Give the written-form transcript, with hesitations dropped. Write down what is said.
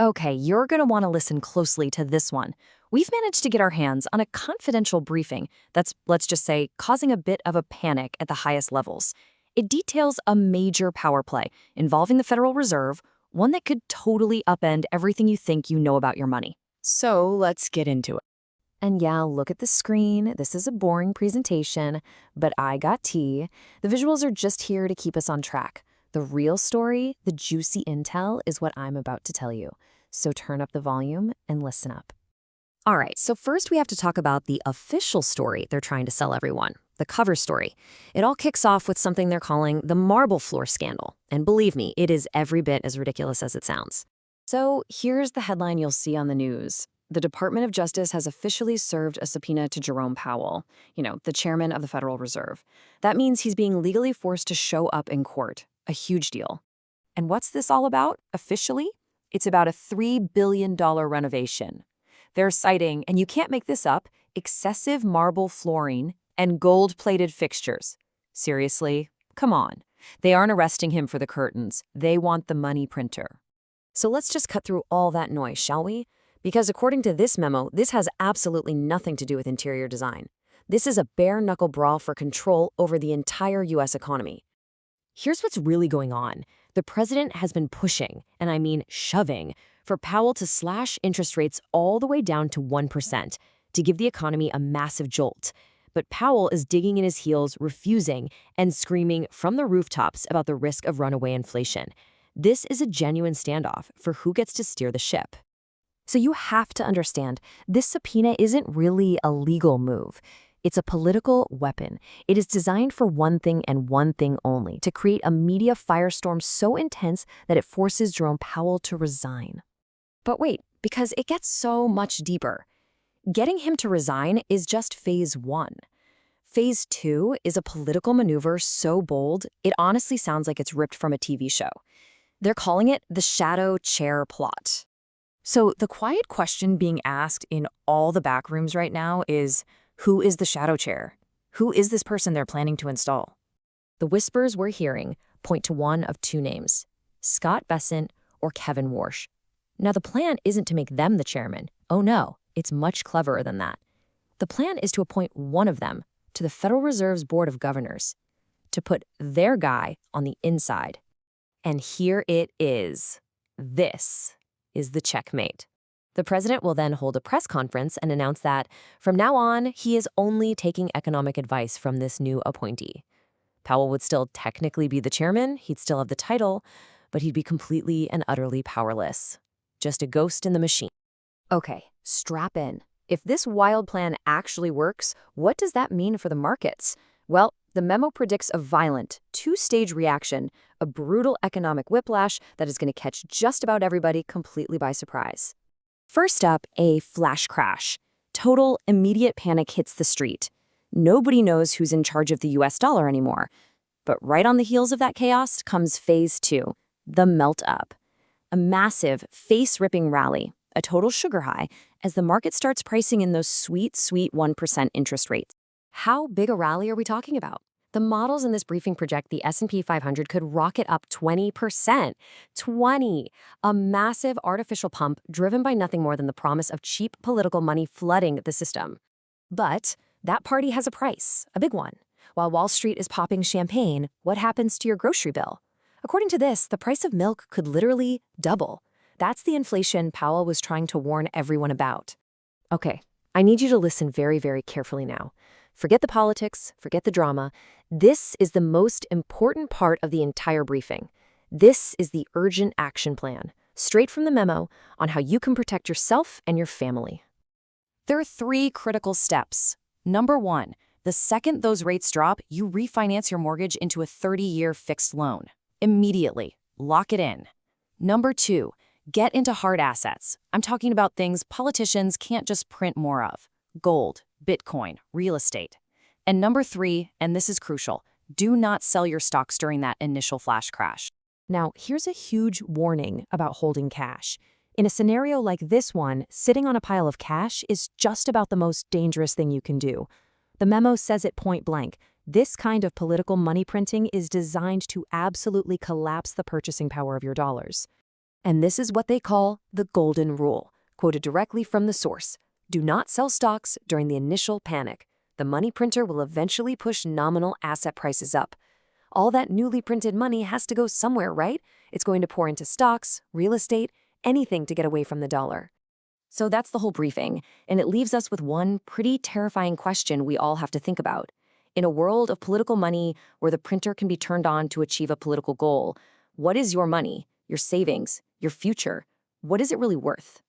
Okay, you're going to want to listen closely to this one. We've managed to get our hands on a confidential briefing that's, let's just say, causing a bit of a panic at the highest levels. It details a major power play involving the Federal Reserve, one that could totally upend everything you think you know about your money. So let's get into it. And yeah, look at the screen. This is a boring presentation, but I got tea. The visuals are just here to keep us on track. The real story, the juicy intel, is what I'm about to tell you. So turn up the volume and listen up. All right, so first we have to talk about the official story they're trying to sell everyone, the cover story. It all kicks off with something they're calling the marble floor scandal. And believe me, it is every bit as ridiculous as it sounds. So here's the headline you'll see on the news. The Department of Justice has officially served a subpoena to Jerome Powell, the chairman of the Federal Reserve. That means he's being legally forced to show up in court, a huge deal. And what's this all about, officially? It's about a $3 billion renovation. They're citing, and you can't make this up, excessive marble flooring and gold-plated fixtures. Seriously? Come on. They aren't arresting him for the curtains. They want the money printer. So let's just cut through all that noise, shall we? Because according to this memo, this has absolutely nothing to do with interior design. This is a bare-knuckle brawl for control over the entire U.S. economy. Here's what's really going on. The president has been pushing, and I mean shoving, for Powell to slash interest rates all the way down to 1% to give the economy a massive jolt. But Powell is digging in his heels, refusing, and screaming from the rooftops about the risk of runaway inflation. This is a genuine standoff for who gets to steer the ship. So you have to understand, this subpoena isn't really a legal move. It's a political weapon. It is designed for one thing and one thing only, to create a media firestorm so intense that it forces Jerome Powell to resign. But wait, because it gets so much deeper. Getting him to resign is just phase one. Phase two is a political maneuver so bold, it honestly sounds like it's ripped from a TV show. They're calling it the shadow chair plot. So the quiet question being asked in all the back rooms right now is, who is the shadow chair? Who is this person they're planning to install? The whispers we're hearing point to one of two names, Scott Bessent or Kevin Warsh. Now, the plan isn't to make them the chairman. Oh no, it's much cleverer than that. The plan is to appoint one of them to the Federal Reserve's Board of Governors, to put their guy on the inside. And here it is. This is the checkmate. The president will then hold a press conference and announce that, from now on, he is only taking economic advice from this new appointee. Powell would still technically be the chairman, he'd still have the title, but he'd be completely and utterly powerless. Just a ghost in the machine. Okay, strap in. If this wild plan actually works, what does that mean for the markets? Well, the memo predicts a violent, two-stage reaction, a brutal economic whiplash that is going to catch just about everybody completely by surprise. First up, a flash crash. Total, immediate panic hits the street. Nobody knows who's in charge of the US dollar anymore. But right on the heels of that chaos comes phase two, the melt-up. A massive, face-ripping rally, a total sugar high, as the market starts pricing in those sweet, sweet 1% interest rates. How big a rally are we talking about? The models in this briefing project the S&P 500 could rocket up 20%. 20! A massive artificial pump driven by nothing more than the promise of cheap political money flooding the system. But that party has a price, a big one. While Wall Street is popping champagne, what happens to your grocery bill? According to this, the price of milk could literally double. That's the inflation Powell was trying to warn everyone about. Okay, I need you to listen very, very carefully now. Forget the politics, forget the drama. This is the most important part of the entire briefing. This is the urgent action plan, straight from the memo, on how you can protect yourself and your family. There are 3 critical steps. Number 1, the second those rates drop, you refinance your mortgage into a 30-year fixed loan. Immediately. Lock it in. Number 2, get into hard assets. I'm talking about things politicians can't just print more of. Gold, Bitcoin, real estate. And number 3, and this is crucial, do not sell your stocks during that initial flash crash. Now, here's a huge warning about holding cash. In a scenario like this one, sitting on a pile of cash is just about the most dangerous thing you can do. The memo says it point blank. This kind of political money printing is designed to absolutely collapse the purchasing power of your dollars. And this is what they call the golden rule, quoted directly from the source. Do not sell stocks during the initial panic. The money printer will eventually push nominal asset prices up. All that newly printed money has to go somewhere, right? It's going to pour into stocks, real estate, anything to get away from the dollar. So that's the whole briefing, and it leaves us with one pretty terrifying question we all have to think about. In a world of political money where the printer can be turned on to achieve a political goal, what is your money, your savings, your future? What is it really worth?